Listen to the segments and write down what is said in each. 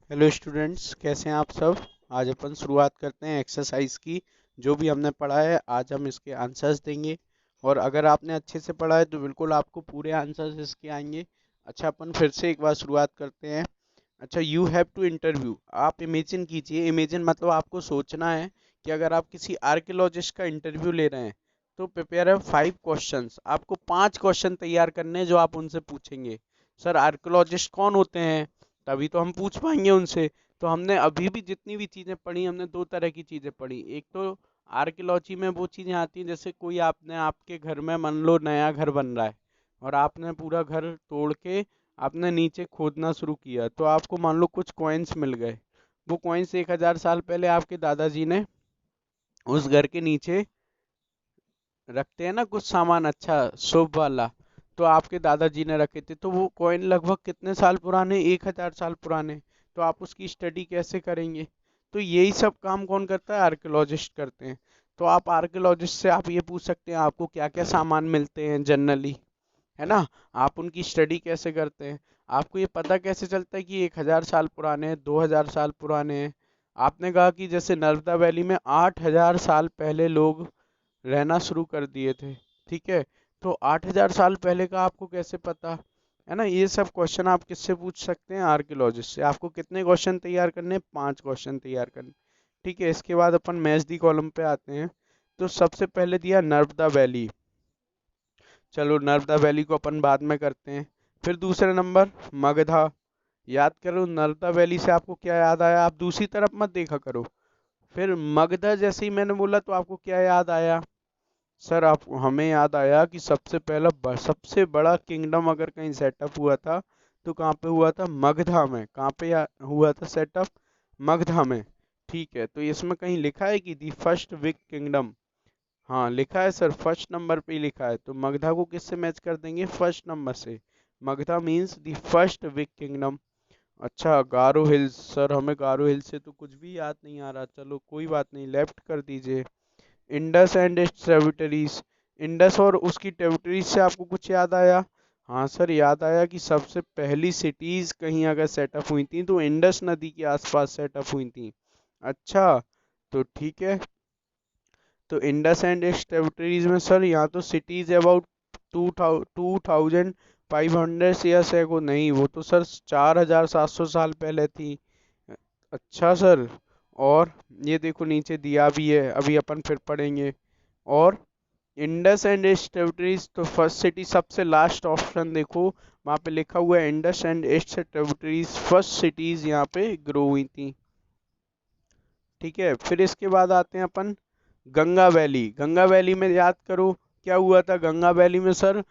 Hello students, कैसे हैं आप सब। आज अपन शुरुआत करते हैं एक्सरसाइज की। जो भी हमने पढ़ा है आज हम इसके आंसर्स देंगे। और अगर आपने अच्छे से पढ़ा है तो बिल्कुल आपको पूरे आंसर्स इसके आएंगे। अच्छा, अपन फिर से एक बार शुरुआत करते हैं। अच्छा, यू हैव टू इंटरव्यू। आप इमेजिन कीजिए, इमेजिन मतलब आपको सोचना है कि अगर आप किसी आर्कियोलॉजिस्ट का इंटरव्यू ले रहे हैं तो प्रिपेयर है 5 क्वेश्चंस। आपको 5 क्वेश्चन तैयार करने हैं जो आप उनसे पूछेंगे। सर, आर्कियोलॉजिस्ट कौन होते हैं, तभी तो हम पूछ पाएंगे उनसे। तो हमने अभी भी जितनी भी चीज़ें पढ़ी, हमने दो तरह की चीज़ें पढ़ी। एक तो आर्कियोलॉजी में वो चीज़ें आती हैं जैसे कोई आपने आपके घर में मान लो नया घर बन रहा है और आपने पूरा घर तोड़ के आपने नीचे खोदना शुरू किया तो आपको मान लो कुछ कॉइन्स मिल गए। वो कॉइन्स 1,000 साल पहले आपके दादाजी ने उस घर के नीचे रखते हैं ना कुछ सामान अच्छा शुभ वाला, तो आपके दादाजी ने रखे थे। तो वो कॉइन लगभग कितने साल पुराने, 1,000 साल पुराने। तो आप उसकी स्टडी कैसे करेंगे। तो यही सब काम कौन करता है, आर्कियोलॉजिस्ट करते हैं। तो आप आर्कियोलॉजिस्ट से आप ये पूछ सकते हैं आपको क्या क्या सामान मिलते हैं जनरली, है ना। आप उनकी स्टडी कैसे करते हैं, आपको ये पता कैसे चलता है कि 1,000 साल पुराने हैं, 2,000 साल पुराने हैं। आपने कहा कि जैसे नर्मदा वैली में 8,000 साल पहले लोग रहना शुरू कर दिए थे, ठीक है। तो 8,000 साल पहले का आपको कैसे पता, है ना। ये सब क्वेश्चन आप किससे पूछ सकते हैं, आर्कियोलॉजिस्ट से। आपको कितने क्वेश्चन तैयार करने हैं, 5 क्वेश्चन तैयार करने, ठीक है। इसके बाद अपन मैच दी कॉलम पे आते हैं। तो सबसे पहले दिया नर्मदा वैली। चलो नर्मदा वैली को अपन बाद में करते हैं। फिर दूसरे नंबर मगधा। याद करो नर्मदा वैली से आपको क्या याद आया, आप दूसरी तरफ मत देखा करो। फिर मगधा जैसे ही मैंने बोला तो आपको क्या याद आया। सर, आप हमें याद आया कि सबसे पहला सबसे बड़ा किंगडम अगर कहीं सेटअप हुआ था तो कहाँ पे हुआ था, मगधा में। कहाँ पे हुआ था सेटअप, मगधा में। ठीक है, तो इसमें कहीं लिखा है कि दी फर्स्ट बिग किंगडम। हाँ लिखा है सर, फर्स्ट नंबर पे ही लिखा है। तो मगधा को किससे मैच कर देंगे, फर्स्ट नंबर से। Magadha means the first big kingdom. अच्छा, गारो हिल्स। सर, हमें गारो हिल्स से तो कुछ भी याद नहीं आ रहा, चलो कोई बात नहीं, लेफ्ट कर दीजिए। Indus and it's tributaries. Indus और उसकी ट्रिब्यूटरीज से आपको कुछ याद आया। हाँ सर, याद आया कि सबसे पहली सिटीज कहीं अगर सेटअप हुई थी तो इंडस नदी के आसपास सेटअप हुई थी। अच्छा, तो ठीक है। तो इंडस एंड इट्स ट्रिब्यूटरीज में सर यहाँ तो सिटीज अबाउट 2,500 ईयर्स एगो, नहीं वो तो सर 4,700 साल पहले थी। अच्छा सर, और ये देखो नीचे दिया भी है, अभी अपन फिर पढ़ेंगे। और इंडस एंड इट्स ट्रिब्यूटरीज, तो फर्स्ट सिटी सबसे लास्ट ऑप्शन देखो, वहाँ पे लिखा हुआ है Indus and it's tributaries first cities यहाँ पे ग्रो हुई थी। ठीक है, फिर इसके बाद आते हैं अपन गंगा वैली। गंगा वैली में याद करो क्या हुआ था गंगा वैली में सर।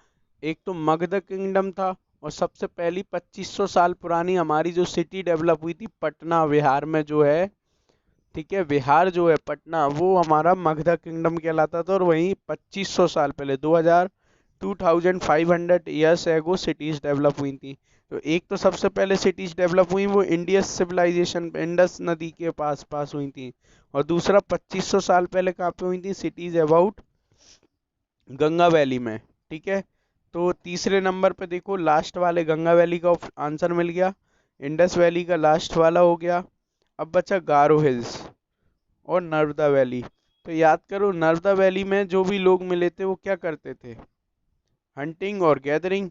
एक तो मगध किंगडम था, और सबसे पहली 2,500 साल पुरानी हमारी जो सिटी डेवलप हुई थी पटना बिहार में जो है, ठीक है। बिहार जो है पटना, वो हमारा मगधा किंगडम कहलाता था। और वहीं 2,500 साल पहले 2,500 एगो सिटीज डेवलप हुई थी। तो एक तो सबसे पहले सिटीज डेवलप हुई वो इंडियस सिविलाइजेशन इंडस नदी के पास पास हुई थी। और दूसरा 2,500 साल पहले कहाँ पे हुई थी, सिटीज अबाउट गंगा वैली में, ठीक है। तो तीसरे नंबर पे देखो लास्ट वाले गंगा वैली का आंसर मिल गया, इंडस वैली का लास्ट वाला हो गया। अब बचा गारो हिल्स और नर्मदा वैली। तो याद करो नर्मदा वैली में जो भी लोग मिले थे वो क्या करते थे, हंटिंग और गैदरिंग।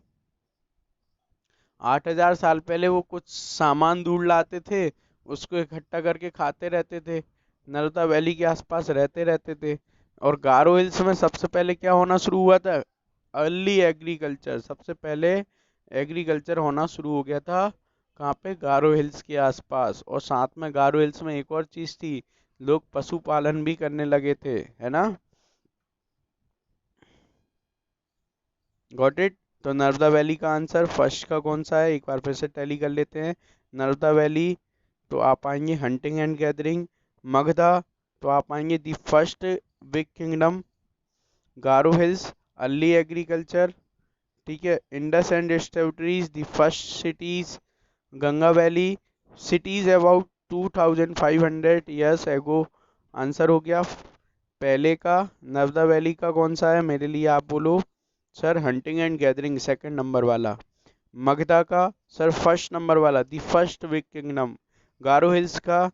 8,000 साल पहले वो कुछ सामान ढूंढ लाते थे, उसको इकट्ठा करके खाते रहते थे, नर्मदा वैली के आसपास रहते रहते थे। और गारो हिल्स में सबसे पहले क्या होना शुरू हुआ था, अर्ली एग्रीकल्चर। सबसे पहले एग्रीकल्चर होना शुरू हो गया था कहाँ पे, गारो हिल्स के आसपास। और साथ में गारो हिल्स में एक और चीज थी, लोग पशुपालन भी करने लगे थे, है ना। Got it. तो नर्मदा वैली का आंसर फर्स्ट का कौन सा है, एक बार फिर से टैली कर लेते हैं। नर्मदा वैली, तो आप आएंगे हंटिंग एंड गैदरिंग। मगधा, तो आप आएंगे the first big kingdom. Garo hills, early agriculture, ठीक है। Indus and it's tributaries, the first cities. Ganga valley, cities about 2,500 years ago. Answer हो गया पहले का। नर्मदा वैली का कौन सा है मेरे लिए आप बोलो। Sir, hunting and gathering second number वाला। मगधा का सर फर्स्ट नंबर वाला, the first big kingdom. Garo hills का,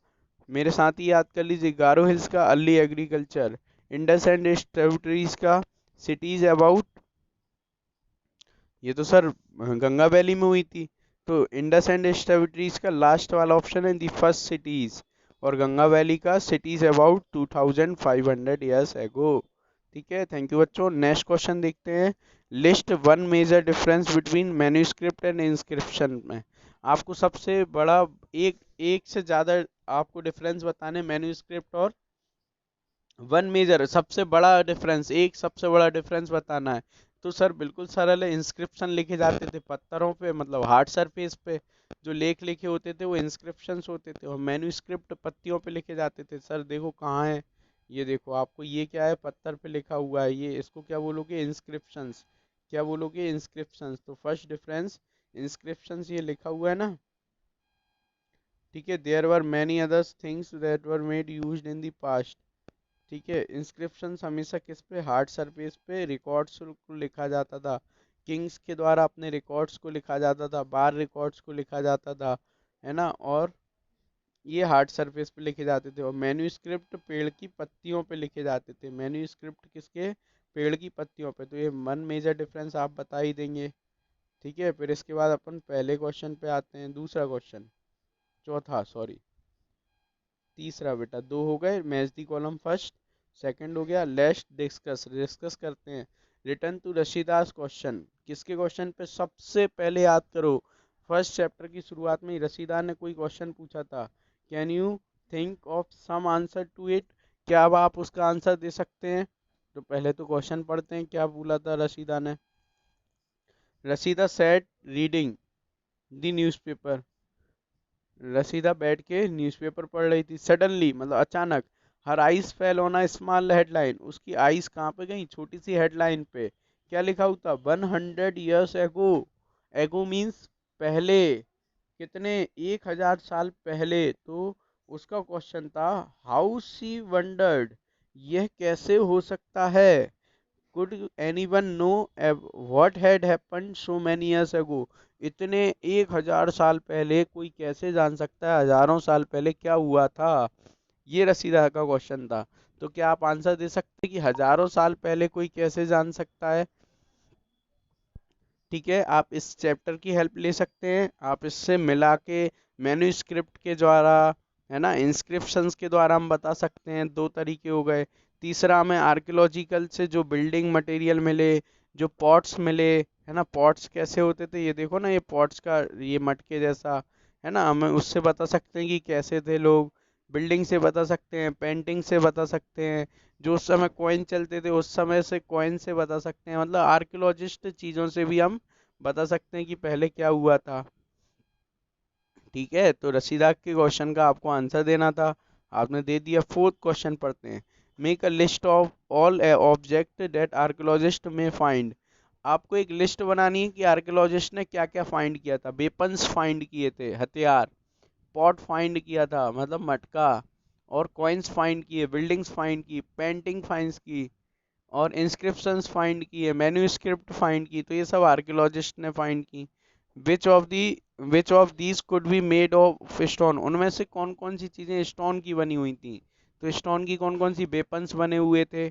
मेरे साथ ही याद कर लीजिए, गारो हिल्स का early agriculture. Indus and it's tributaries का सिटीज अबाउट, ये तो सर गंगा वैली में हुई थी, तो इंडस एंड इट्स ट्रिब्यूटरीज का लास्ट वाला ऑप्शन है दी फर्स्ट सिटीज, और गंगा वैली का सिटीज अबाउट 2500 ईयर्स एगो। ठीक है, थैंक यू बच्चों। नेक्स्ट क्वेश्चन देखते हैं। List one major difference between manuscript and inscription में आपको सबसे बड़ा एक एक से ज्यादा आपको डिफरेंस बताने, मैन्युस्क्रिप्ट और वन मेजर सबसे बड़ा डिफरेंस, एक सबसे बड़ा डिफरेंस बताना है। तो सर बिल्कुल सरल है, इंस्क्रिप्शन लिखे जाते थे पत्थरों पे, मतलब हार्ड सरफेस पे, जो लेख लिखे होते थे वो इंस्क्रिप्शंस होते थे, और मैन्युस्क्रिप्ट पत्तियों पे लिखे जाते थे। सर देखो कहाँ है, ये देखो आपको, ये क्या है, पत्थर पे लिखा हुआ है, ये इसको क्या बोलोगे, इंस्क्रिप्शंस। क्या बोलोगे, इंस्क्रिप्शंस। तो फर्स्ट डिफरेंस इंस्क्रिप्शंस, ये लिखा हुआ है ना, ठीक है। There were many others things that were made used in the past. ठीक है, इंस्क्रिप्शंस हमेशा किस पे, हार्ड सरफेस पे रिकॉर्ड्स को लिखा जाता था, किंग्स के द्वारा अपने रिकॉर्ड्स को लिखा जाता था, बार रिकॉर्ड्स को लिखा जाता था, है ना, और ये हार्ड सरफेस पे लिखे जाते थे। और मैन्युस्क्रिप्ट पेड़ की पत्तियों पे लिखे जाते थे, मैन्युस्क्रिप्ट किसके, पेड़ की पत्तियों पे। तो ये वन मेजर डिफरेंस आप बता ही देंगे। ठीक है, फिर इसके बाद अपन पहले क्वेश्चन पे आते हैं, दूसरा क्वेश्चन, चौथा सॉरी, तीसरा बेटा, दो हो गए, match the column first, second हो गया, लेट्स डिस्कस, डिस्कस करते हैं। रिटर्न टू रशीदास क्वेश्चन, किसके क्वेश्चन पे सबसे पहले याद करो, फर्स्ट चैप्टर की शुरुआत में ही रशीदा ने कोई क्वेश्चन पूछा था, can you think of some answer to it, क्या अब आप उसका आंसर दे सकते हैं। तो पहले तो क्वेश्चन पढ़ते हैं, क्या बोला था रशीदा ने। Rashida said reading the newspaper, Rashida बैठ के न्यूज़पेपर पढ़ रही थी, सडनली मतलब अचानक, her eyes fell on a small headline, उसकी आइज कहाँ पे गई, छोटी सी हेडलाइन पे। क्या लिखा हुआ था, 100 ईयर्स एगो, एगो मीन्स पहले, कितने, 1000 साल पहले। तो उसका क्वेश्चन था, हाउ शी वंडर्ड, यह कैसे हो सकता है, could anyone know what had happened so many years ago, इतने 1000 साल पहले कोई कैसे जान सकता है हजारों साल पहले क्या हुआ था। ये रसीदा का क्वेश्चन था। तो क्या आप आंसर दे सकते हैं कि हजारों साल पहले कोई कैसे जान सकता है। ठीक है, आप इस चैप्टर की हेल्प ले सकते हैं, आप इससे मिला के मैन्युस्क्रिप्ट के द्वारा, है ना, इंस्क्रिप्शंस के द्वारा हम बता सकते हैं, दो तरीके हो गए। तीसरा, हमें आर्कियोलॉजिकल से जो बिल्डिंग मटेरियल मिले, जो पॉट्स मिले, है ना, पॉट्स कैसे होते थे, ये देखो ना, ये पॉट्स का ये मटके जैसा, है ना, हमें उससे बता सकते हैं कि कैसे थे लोग। बिल्डिंग से बता सकते हैं, पेंटिंग से बता सकते हैं, जो उस समय कॉइन चलते थे उस समय से कॉइन से बता सकते हैं, मतलब आर्कियोलॉजिस्ट चीज़ों से भी हम बता सकते हैं कि पहले क्या हुआ था। ठीक है, तो रसीदा के क्वेश्चन का आपको आंसर देना था, आपने दे दिया। फोर्थ क्वेश्चन पढ़ते हैं। Make a list of all object that archaeologist में फाइंड, आपको एक लिस्ट बनानी है कि आर्कियोलॉजिस्ट ने क्या क्या फाइंड किया था। वेपन्स फाइंड किए थे, हथियार, पॉट फाइंड किया था मतलब मटका, और कॉइन्स फाइंड किए, बिल्डिंग्स फाइंड की, पेंटिंग फाइंड की, और इंस्क्रिप्शंस फाइंड किए, मैन्युस्क्रिप्ट फाइंड की, तो ये सब आर्कियोलॉजिस्ट ने फाइंड की। Which of the which of these could be made of stone, उनमें से कौन कौन सी चीजें स्टोन की बनी हुई थी। तो स्टोन की कौन कौन सी वेपन्स बने हुए थे।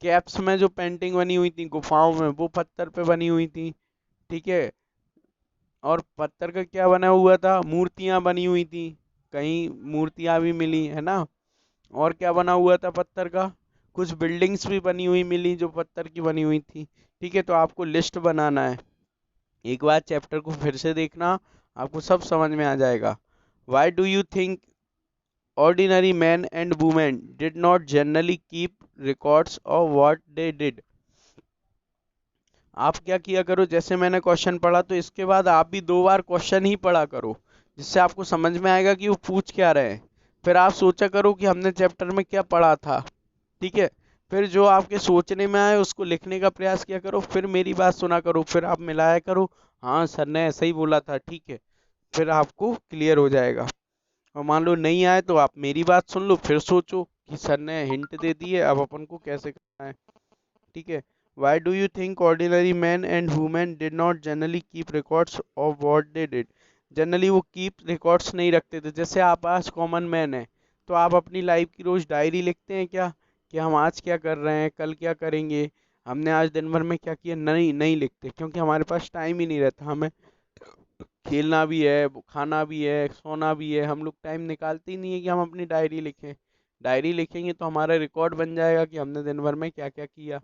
कैप्स में जो पेंटिंग बनी हुई थी गुफाओं में, वो पत्थर पे बनी हुई थी। ठीक है, और पत्थर का क्या बना हुआ था, मूर्तियां बनी हुई थी, कहीं मूर्तियां भी मिली, है ना। और क्या बना हुआ था पत्थर का, कुछ बिल्डिंग्स भी बनी हुई मिली जो पत्थर की बनी हुई थी। ठीक है, तो आपको लिस्ट बनाना है, एक बार चैप्टर को फिर से देखना, आपको सब समझ में आ जाएगा। Why do you think ordinary men and women did not generally keep records of what they did, आप क्या किया करो, जैसे मैंने क्वेश्चन पढ़ा तो इसके बाद आप भी दो बार क्वेश्चन ही पढ़ा करो, जिससे आपको समझ में आएगा कि वो पूछ क्या रहे हैं। फिर आप सोचा करो कि हमने चैप्टर में क्या पढ़ा था। ठीक है, फिर जो आपके सोचने में आए उसको लिखने का प्रयास किया करो, फिर मेरी बात सुना करो, फिर आप मिलाया करो, हाँ सर ने ऐसा ही बोला था, ठीक है, फिर आपको क्लियर हो जाएगा। और मान लो नहीं आए तो आप मेरी बात सुन लो, फिर सोचो कि सर ने हिंट दे दी है, अब अपन को कैसे करना है। ठीक है, why do you think ordinary man and women did not generally keep records of what they did, generally वो कीप रिकॉर्ड्स नहीं रखते थे। जैसे आप आज कॉमन मैन है, तो आप अपनी लाइफ की रोज डायरी लिखते हैं क्या, कि हम आज क्या कर रहे हैं, कल क्या करेंगे, हमने आज दिन भर में क्या किया? नहीं, नहीं लिखते, क्योंकि हमारे पास टाइम ही नहीं रहता। हमें खेलना भी है, खाना भी है, सोना भी है, हम लोग टाइम निकालते ही नहीं है कि हम अपनी डायरी लिखें। डायरी लिखेंगे तो हमारा रिकॉर्ड बन जाएगा कि हमने दिन भर में क्या क्या किया।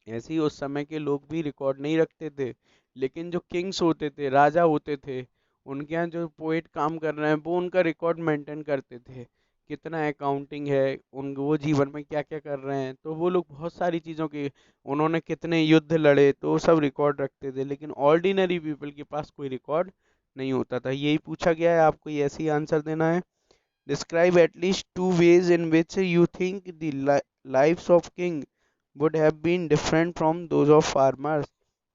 ऐसे ही उस समय के लोग भी रिकॉर्ड नहीं रखते थे। लेकिन जो किंग्स होते थे, राजा होते थे, उनके यहाँ जो पोएट काम कर रहे हैं वो उनका रिकॉर्ड मेंटेन करते थे, कितना अकाउंटिंग है, उन वो जीवन में क्या क्या कर रहे हैं। तो वो लोग बहुत सारी चीज़ों की, उन्होंने कितने युद्ध लड़े, तो वो सब रिकॉर्ड रखते थे। लेकिन ऑर्डिनरी पीपल के पास कोई रिकॉर्ड नहीं होता था। यही पूछा गया है, आपको ये ऐसे ही आंसर देना है। Describe at least two ways in which you think the lives of king would have been different from those of farmers.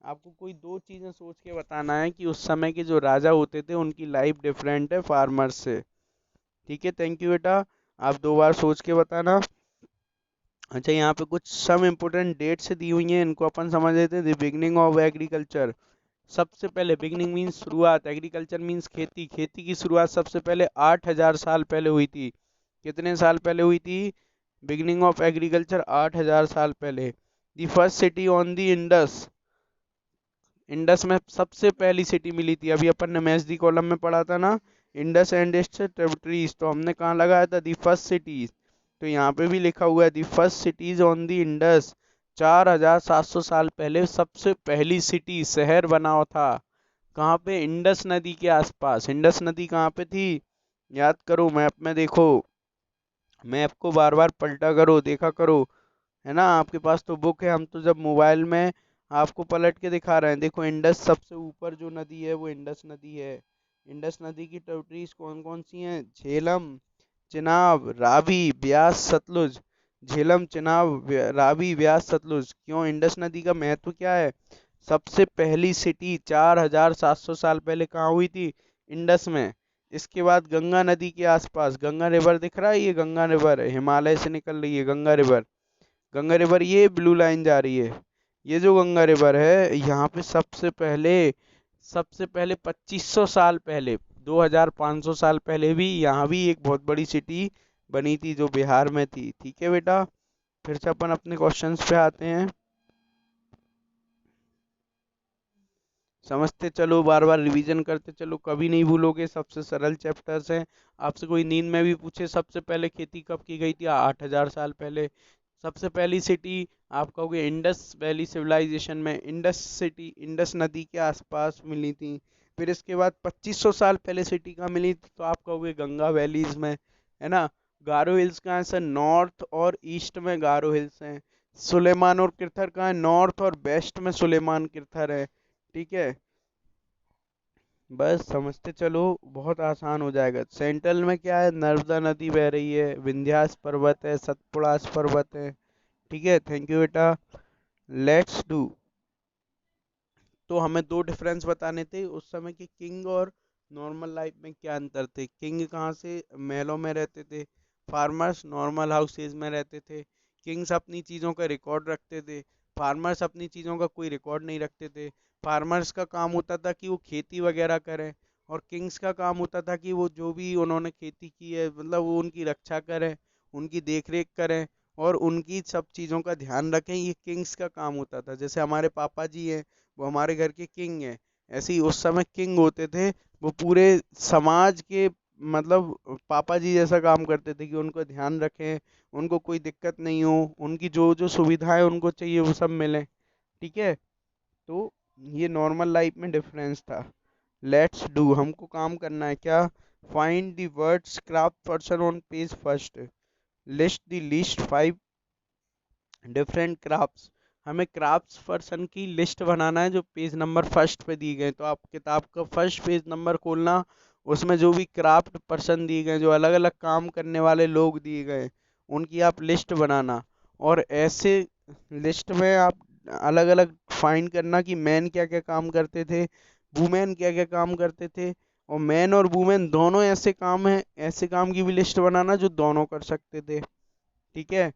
आपको कोई दो चीजें सोच के बताना है कि उस समय के जो राजा होते थे उनकी लाइफ डिफरेंट है फार्मर्स से। ठीक है, थैंक यू बेटा। आप दो बार सोच के बताना। अच्छा, यहाँ पे कुछ सम इम्पोर्टेंट डेट्स दी हुई हैं, इनको अपन समझ लेते हैं। द बिगनिंग ऑफ एग्रीकल्चर, सबसे पहले, बिगनिंग मीन्स शुरुआत, एग्रीकल्चर मीन्स खेती, खेती की शुरुआत सबसे पहले 8,000 साल पहले हुई थी। कितने साल पहले हुई थी? बिगनिंग ऑफ एग्रीकल्चर 8,000 साल पहले। The first city on the Indus, Indus में सबसे पहली सिटी मिली थी। अभी अपन ने मैच दी कॉलम में पढ़ा था ना, इंडस एंड इट्स ट्रिब्यूटरीज, तो हमने कहाँ लगाया था? The first cities. तो यहाँ पे भी लिखा हुआ है the first CTs on the Indus. 4,700 साल पहले सबसे पहली सिटी, शहर बना हुआ था। कहाँ पे? इंडस नदी के आसपास। इंडस नदी कहाँ पे थी? याद करो, मैप में देखो, मैप को बार बार पलटा करो, देखा करो, है ना। आपके पास तो बुक है, हम तो जब मोबाइल में आपको पलट के दिखा रहे हैं। देखो, इंडस सबसे ऊपर जो नदी है वो इंडस नदी है। इंडस नदी की ट्रिब्यूटरीज कौन कौन सी हैं? झेलम, चिनाब, रावी, ब्यास, सतलुज। झेलम, चिनाब, रावी, ब्यास, सतलुज। क्यों? इंडस नदी का महत्व क्या है? सबसे पहली सिटी 4,700 साल पहले कहाँ हुई थी? इंडस में। इसके बाद गंगा नदी के आसपास, गंगा रिवर दिख रहा है, ये गंगा रिवर है, हिमालय से निकल रही है गंगा रिवर। गंगा रिवर, ये ब्लू लाइन जा रही है, ये जो गंगा रिवर है, यहाँ पे सबसे पहले 2500 साल पहले, 2,500 साल पहले भी यहाँ भी एक बहुत बड़ी सिटी बनी थी जो बिहार में थी। ठीक है बेटा, फिर से अपन अपने क्वेश्चंस पे आते हैं। समझते चलो, बार बार रिवीजन करते चलो, कभी नहीं भूलोगे, सबसे सरल चैप्टर्स हैं। आपसे कोई नींद में भी पूछे सबसे पहले खेती कब की गई थी? 8,000 साल पहले। सबसे पहली सिटी आप कहोगे इंडस वैली सिविलाइजेशन में, इंडस सिटी इंडस नदी के आसपास मिली थी। फिर इसके बाद 2500 साल पहले सिटी कहाँ मिली थी? तो आप कहोगे गंगा वैलीज में, है ना। गारो हिल्स कहाँ है सर? नॉर्थ और ईस्ट में गारो हिल्स हैं। सुलेमान और किरथर कहाँ है? नॉर्थ और वेस्ट में सुलेमान किरथर है। ठीक है, बस समझते चलो, बहुत आसान हो जाएगा। सेंट्रल में क्या है? नर्मदा नदी बह रही है, विंध्यास पर्वत है, सतपुड़ास पर्वत है। ठीक है, थैंक यू बेटा। Let's do. तो हमें दो डिफरेंस बताने थे, उस समय के किंग और नॉर्मल लाइफ में क्या अंतर थे। किंग कहाँ से? महलों में रहते थे। फार्मर्स नॉर्मल हाउसेज में रहते थे। किंग्स अपनी चीज़ों का रिकॉर्ड रखते थे, फार्मर्स अपनी चीज़ों का कोई रिकॉर्ड नहीं रखते थे। फार्मर्स का काम होता था कि वो खेती वगैरह करें, और किंग्स का काम होता था कि वो जो भी उन्होंने खेती की है, मतलब वो उनकी रक्षा करें, उनकी देख रेख करें, और उनकी सब चीज़ों का ध्यान रखें। ये किंग्स का काम होता था। जैसे हमारे पापा जी हैं, वो हमारे घर के किंग हैं। ऐसे ही उस समय किंग होते थे, वो पूरे समाज के, मतलब पापा जी जैसा काम करते थे कि उनको ध्यान रखें, उनको कोई दिक्कत नहीं हो, उनकी जो जो सुविधाएं उनको चाहिए वो सब मिले। ठीक है, तो ये नॉर्मल लाइफ में डिफरेंस था। लेट्स डू, हमको काम करना है क्या? Find the words craft person on page first, list the least 5 different crafts. हमें क्राफ्ट्स पर्सन की लिस्ट बनाना है जो पेज नंबर फर्स्ट पे दी गए। तो आप किताब का फर्स्ट पेज नंबर खोलना, उसमें जो भी क्राफ्ट पर्सन दिए गए, जो अलग अलग काम करने वाले लोग दिए गए, उनकी आप लिस्ट बनाना। और ऐसे लिस्ट में आप अलग अलग फाइंड करना कि मैन क्या क्या काम करते थे, वुमेन क्या क्या काम करते थे, और मैन और वुमेन दोनों ऐसे काम है, ऐसे काम की भी लिस्ट बनाना जो दोनों कर सकते थे। ठीक है,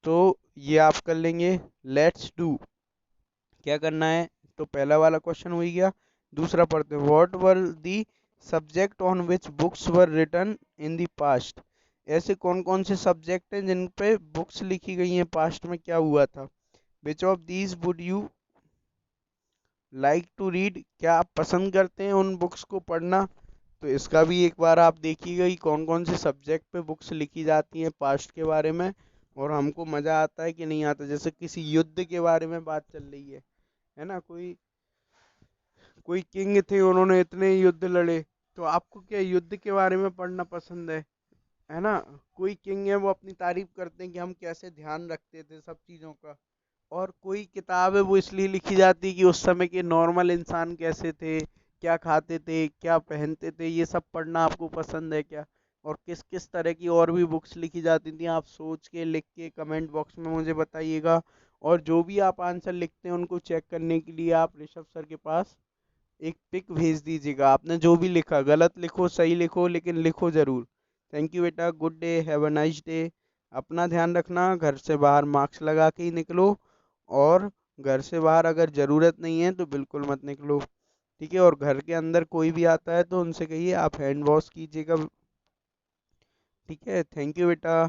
तो ये आप कर लेंगे। लेट्स डू, क्या करना है? तो पहला वाला क्वेश्चन हो ही गया, दूसरा पढ़ते हैं, what were the subject on which books were written in the past. ऐसे कौन कौन से सब्जेक्ट हैं जिन पे बुक्स लिखी गई हैं, पास्ट में क्या हुआ था। Which of these would you like to read, क्या आप पसंद करते हैं उन बुक्स को पढ़ना। तो इसका भी एक बार आप देखिएगा कि कौन कौन से सब्जेक्ट पे बुक्स लिखी जाती हैं पास्ट के बारे में, और हमको मज़ा आता है कि नहीं आता। जैसे किसी युद्ध के बारे में बात चल रही है ना, कोई कोई किंग थे, उन्होंने इतने युद्ध लड़े, तो आपको क्या युद्ध के बारे में पढ़ना पसंद है ना। कोई किंग है, वो अपनी तारीफ करते हैं कि हम कैसे ध्यान रखते थे सब चीज़ों का। और कोई किताब है वो इसलिए लिखी जाती है कि उस समय के नॉर्मल इंसान कैसे थे, क्या खाते थे, क्या पहनते थे, ये सब पढ़ना आपको पसंद है क्या। और किस किस तरह की और भी बुक्स लिखी जाती थी, आप सोच के लिख के कमेंट बॉक्स में मुझे बताइएगा। और जो भी आप आंसर लिखते हैं उनको चेक करने के लिए आप ऋषभ सर के पास एक पिक भेज दीजिएगा। आपने जो भी लिखा, गलत लिखो सही लिखो, लेकिन लिखो ज़रूर। थैंक यू बेटा, good day, have a nice day. अपना ध्यान रखना, घर से बाहर मास्क लगा के ही निकलो, और घर से बाहर अगर ज़रूरत नहीं है तो बिल्कुल मत निकलो, ठीक है। और घर के अंदर कोई भी आता है तो उनसे कहिए आप हैंड वॉश कीजिएगा, ठीक है। थैंक यू बेटा।